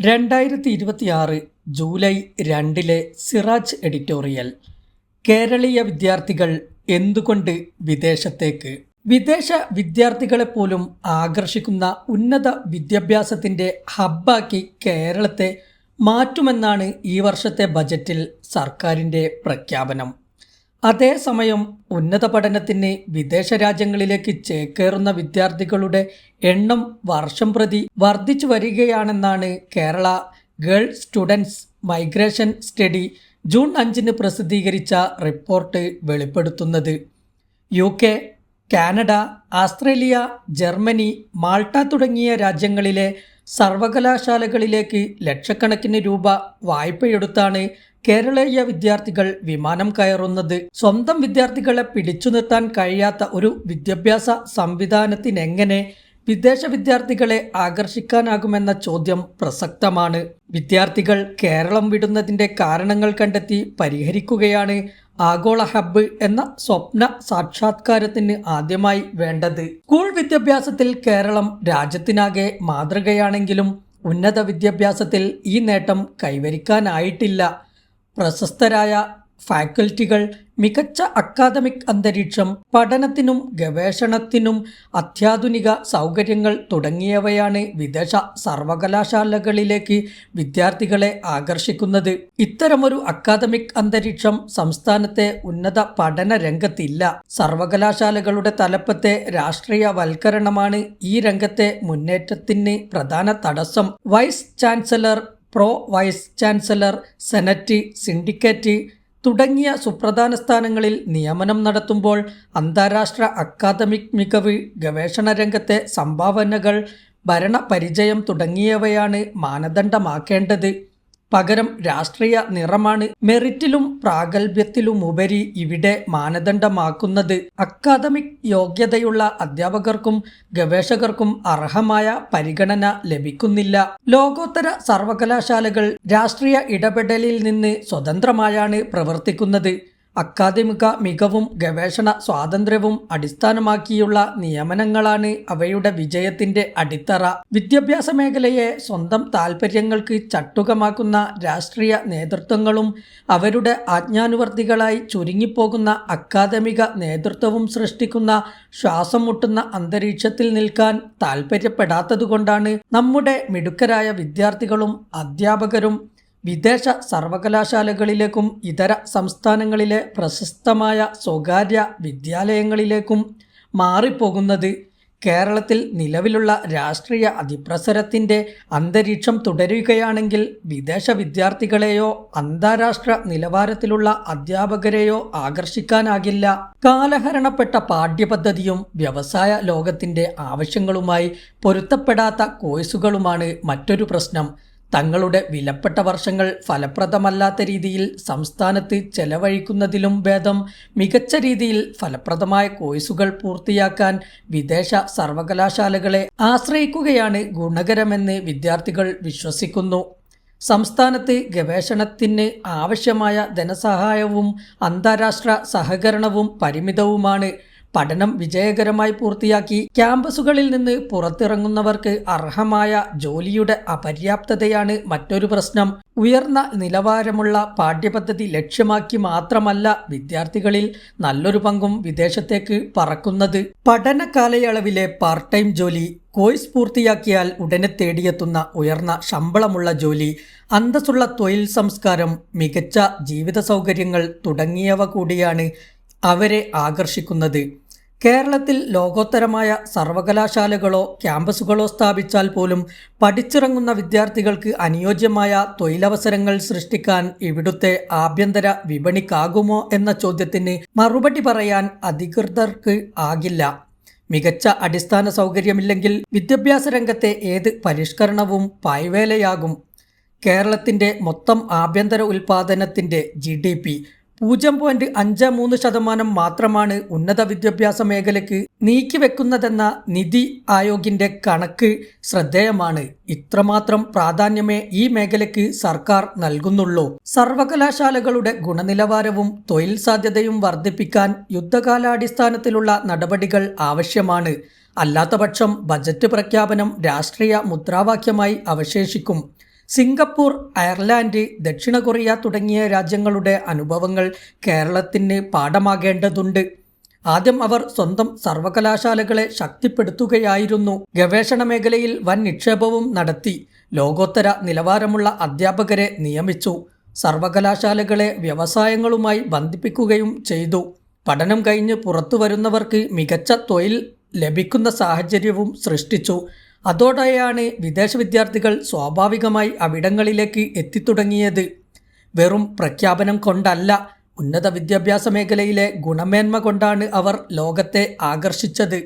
2026 July 2 Siraj editorial. കേരളീയ വിദ്യാർത്ഥികൾ എന്തുകൊണ്ട് വിദേശത്തേക്ക്? വിദേശ വിദ്യാർത്ഥികളെപ്പോലും ആകർഷിക്കുന്ന ഉന്നത വിദ്യാഭ്യാസത്തിൻ്റെ ഹബ്ബാക്കി കേരളത്തെ മാറ്റുമെന്നാണ് ഈ വർഷത്തെ ബജറ്റിൽ സർക്കാരിൻ്റെ പ്രഖ്യാപനം. അതേസമയം ഉന്നത പഠനത്തിന് വിദേശ രാജ്യങ്ങളിലേക്ക് ചേക്കേറുന്ന വിദ്യാർത്ഥികളുടെ എണ്ണം വർഷം പ്രതി വർദ്ധിച്ചു വരികയാണെന്നാണ് Kerala girl students migration study June 5 പ്രസിദ്ധീകരിച്ച റിപ്പോർട്ട് വെളിപ്പെടുത്തുന്നത്. UK, Canada, Australia, Germany, Malta തുടങ്ങിയ രാജ്യങ്ങളിലെ സർവകലാശാലകളിലേക്ക് ലക്ഷക്കണക്കിന് രൂപ വായ്പയെടുത്താണ് കേരളീയ വിദ്യാർത്ഥികൾ വിമാനം കയറുന്നത്. സ്വന്തം വിദ്യാർത്ഥികളെ പിടിച്ചു നിർത്താൻ കഴിയാത്ത ഒരു വിദ്യാഭ്യാസ സംവിധാനത്തിനെങ്ങനെ വിദേശ വിദ്യാർത്ഥികളെ ആകർഷിക്കാനാകുമെന്ന ചോദ്യം പ്രസക്തമാണ്. വിദ്യാർത്ഥികൾ കേരളം വിടുന്നതിൻ്റെ കാരണങ്ങൾ കണ്ടെത്തി പരിഹരിക്കുകയാണ് ആഗോള ഹബ്ബ് എന്ന സ്വപ്ന സാക്ഷാത്കാരത്തിന് ആദ്യമായി വേണ്ടത്. സ്കൂൾ വിദ്യാഭ്യാസത്തിൽ കേരളം രാജ്യത്തിനാകെ മാതൃകയാണെങ്കിലും ഉന്നത വിദ്യാഭ്യാസത്തിൽ ഈ നേട്ടം കൈവരിക്കാനായിട്ടില്ല. പ്രശസ്തരായ ഫാക്കൽറ്റികൾ, മികച്ച അക്കാദമിക് അന്തരീക്ഷം, പഠനത്തിനും ഗവേഷണത്തിനും അത്യാധുനിക സൗകര്യങ്ങൾ തുടങ്ങിയവയാണ് വിദേശ സർവകലാശാലകളിലേക്ക് വിദ്യാർത്ഥികളെ ആകർഷിക്കുന്നത്. ഇത്തരമൊരു അക്കാദമിക് അന്തരീക്ഷം സംസ്ഥാനത്തെ ഉന്നത പഠന രംഗത്തില്ല. സർവകലാശാലകളുടെ തലപ്പത്തെ രാഷ്ട്രീയവൽക്കരണമാണ് ഈ രംഗത്തെ മുന്നേറ്റത്തിന് പ്രധാന തടസ്സം. Vice chancellor, pro vice chancellor, senate, syndicate തുടങ്ങിയ സുപ്രധാന സ്ഥാനങ്ങളിൽ നിയമനം നടത്തുമ്പോൾ അന്താരാഷ്ട്ര അക്കാദമിക് മികവ്, ഗവേഷണ രംഗത്തെ സംഭാവനകൾ, ഭരണ പരിചയം തുടങ്ങിയവയാണ് മാനദണ്ഡമാക്കേണ്ടത്. പകരം രാഷ്ട്രീയ നിറമാണ് മെറിറ്റിലും പ്രാഗൽഭ്യത്തിലുമുപരി ഇവിടെ മാനദണ്ഡമാക്കുന്നത്. അക്കാദമിക് യോഗ്യതയുള്ള അധ്യാപകർക്കും ഗവേഷകർക്കും അർഹമായ പരിഗണന ലഭിക്കുന്നില്ല. ലോകോത്തര സർവകലാശാലകൾ രാഷ്ട്രീയ ഇടപെടലിൽ നിന്ന് സ്വതന്ത്രമായാണ് പ്രവർത്തിക്കുന്നത്. അക്കാദമിക മികവും ഗവേഷണ സ്വാതന്ത്ര്യവും അടിസ്ഥാനമാക്കിയുള്ള നിയമനങ്ങളാണ് അവയുടെ വിജയത്തിന്റെ അടിത്തറ. വിദ്യാഭ്യാസ മേഖലയെ സ്വന്തം താൽപ്പര്യങ്ങൾക്ക് ചട്ടുകമാക്കുന്ന രാഷ്ട്രീയ നേതൃത്വങ്ങളും അവരുടെ ആജ്ഞാനുവർത്തികളായി ചുരുങ്ങിപ്പോകുന്ന അക്കാദമിക നേതൃത്വവും സൃഷ്ടിക്കുന്ന ശ്വാസം മുട്ടുന്ന അന്തരീക്ഷത്തിൽ നിൽക്കാൻ താൽപ്പര്യപ്പെടാത്തതുകൊണ്ടാണ് നമ്മുടെ മിടുക്കരായ വിദ്യാർത്ഥികളും അധ്യാപകരും വിദേശ സർവകലാശാലകളിലേക്കും ഇതര സംസ്ഥാനങ്ങളിലെ പ്രശസ്തമായ സ്വകാര്യ വിദ്യാലയങ്ങളിലേക്കും മാറിപ്പോകുന്നത്. കേരളത്തിൽ നിലവിലുള്ള രാഷ്ട്രീയ അതിപ്രസരത്തിൻ്റെ അന്തരീക്ഷം തുടരുകയാണെങ്കിൽ വിദേശ വിദ്യാർത്ഥികളെയോ അന്താരാഷ്ട്ര നിലവാരത്തിലുള്ള അധ്യാപകരെയോ ആകർഷിക്കാനാകില്ല. കാലഹരണപ്പെട്ട പാഠ്യപദ്ധതിയും വ്യവസായ ലോകത്തിൻ്റെ ആവശ്യങ്ങളുമായി പൊരുത്തപ്പെടാത്ത കോഴ്സുകളുമാണ് മറ്റൊരു പ്രശ്നം. തങ്ങളുടെ വിലപ്പെട്ട വർഷങ്ങൾ ഫലപ്രദമല്ലാത്ത രീതിയിൽ സംസ്ഥാനത്ത് ചെലവഴിക്കുന്നതിലും ഭേദം മികച്ച രീതിയിൽ ഫലപ്രദമായ കോഴ്സുകൾ പൂർത്തിയാക്കാൻ വിദേശ സർവകലാശാലകളെ ആശ്രയിക്കുകയാണ് ഗുണകരമെന്ന് വിദ്യാർത്ഥികൾ വിശ്വസിക്കുന്നു. സംസ്ഥാനത്ത് ഗവേഷണത്തിന് ആവശ്യമായ ധനസഹായവും അന്താരാഷ്ട്ര സഹകരണവും പരിമിതവുമാണ്. പഠനം വിജയകരമായി പൂർത്തിയാക്കി ക്യാമ്പസുകളിൽ നിന്ന് പുറത്തിറങ്ങുന്നവർക്ക് അർഹമായ ജോലിയുടെ അപര്യാപ്തതയാണ് മറ്റൊരു പ്രശ്നം. ഉയർന്ന നിലവാരമുള്ള പാഠ്യപദ്ധതി ലക്ഷ്യമാക്കി മാത്രമല്ല വിദ്യാർത്ഥികളിൽ നല്ലൊരു പങ്കും വിദേശത്തേക്ക് പറക്കുന്നത്. പഠന കാലയളവിലെ പാർട്ട് ടൈം ജോലി, കോഴ്സ് പൂർത്തിയാക്കിയാൽ ഉടനെ തേടിയെത്തുന്ന ഉയർന്ന ശമ്പളമുള്ള ജോലി, അന്തസ്സുള്ള തൊഴിൽ സംസ്കാരം, മികച്ച ജീവിത സൗകര്യങ്ങൾ തുടങ്ങിയവ കൂടിയാണ് അവരെ ആകർഷിക്കുന്നത്. കേരളത്തിൽ ലോകോത്തരമായ സർവകലാശാലകളോ ക്യാമ്പസുകളോ സ്ഥാപിച്ചാൽ പോലും പഠിച്ചിറങ്ങുന്ന വിദ്യാർത്ഥികൾക്ക് അനുയോജ്യമായ തൊഴിലവസരങ്ങൾ സൃഷ്ടിക്കാൻ ഇവിടുത്തെ ആഭ്യന്തര വിപണിക്കാകുമോ എന്ന ചോദ്യത്തിന് മറുപടി പറയാൻ അധികൃതർക്ക് ആകില്ല. മികച്ച അടിസ്ഥാന സൗകര്യമില്ലെങ്കിൽ വിദ്യാഭ്യാസ രംഗത്തെ ഏത് പരിഷ്കരണവും പായ്വേലയാകും. കേരളത്തിൻ്റെ മൊത്തം ആഭ്യന്തര ഉൽപ്പാദനത്തിൻ്റെ GDP 0.53% മാത്രമാണ് ഉന്നത വിദ്യാഭ്യാസ മേഖലയ്ക്ക് നീക്കിവെക്കുന്നതെന്ന നിതി ആയോഗിൻ്റെ കണക്ക് ശ്രദ്ധേയമാണ്. ഇത്രമാത്രം പ്രാധാന്യമേ ഈ മേഖലയ്ക്ക് സർക്കാർ നൽകുന്നുള്ളൂ. സർവകലാശാലകളുടെ ഗുണനിലവാരവും തൊഴിൽ സാധ്യതയും വർദ്ധിപ്പിക്കാൻ യുദ്ധകാലാടിസ്ഥാനത്തിലുള്ള നടപടികൾ ആവശ്യമാണ്. അല്ലാത്തപക്ഷം ബജറ്റ് പ്രഖ്യാപനം രാഷ്ട്രീയ മുദ്രാവാക്യമായി അവശേഷിക്കും. സിംഗപ്പൂർ, അയർലാൻഡ്, ദക്ഷിണ കൊറിയ തുടങ്ങിയ രാജ്യങ്ങളുടെ അനുഭവങ്ങൾ കേരളത്തിന് പാഠമാകേണ്ടതുണ്ട്. ആദ്യം അവർ സ്വന്തം സർവകലാശാലകളെ ശക്തിപ്പെടുത്തുകയായിരുന്നു. ഗവേഷണ മേഖലയിൽ വൻ നിക്ഷേപവും നടത്തി. ലോകോത്തര നിലവാരമുള്ള അധ്യാപകരെ നിയമിച്ചു. സർവകലാശാലകളെ വ്യവസായങ്ങളുമായി ബന്ധിപ്പിക്കുകയും ചെയ്തു. പഠനം കഴിഞ്ഞ് പുറത്തു വരുന്നവർക്ക് മികച്ച തൊഴിൽ ലഭിക്കുന്ന സാഹചര്യവും സൃഷ്ടിച്ചു. അതോടെയാണ് വിദേശ വിദ്യാർത്ഥികൾ സ്വാഭാവികമായി അവിടങ്ങളിലേക്ക് എത്തിത്തുടങ്ങിയത്. വെറും പ്രഖ്യാപനം കൊണ്ടല്ല, ഉന്നത വിദ്യാഭ്യാസ മേഖലയിലെ ഗുണമേന്മ കൊണ്ടാണ് അവർ ലോകത്തെ ആകർഷിച്ചത്.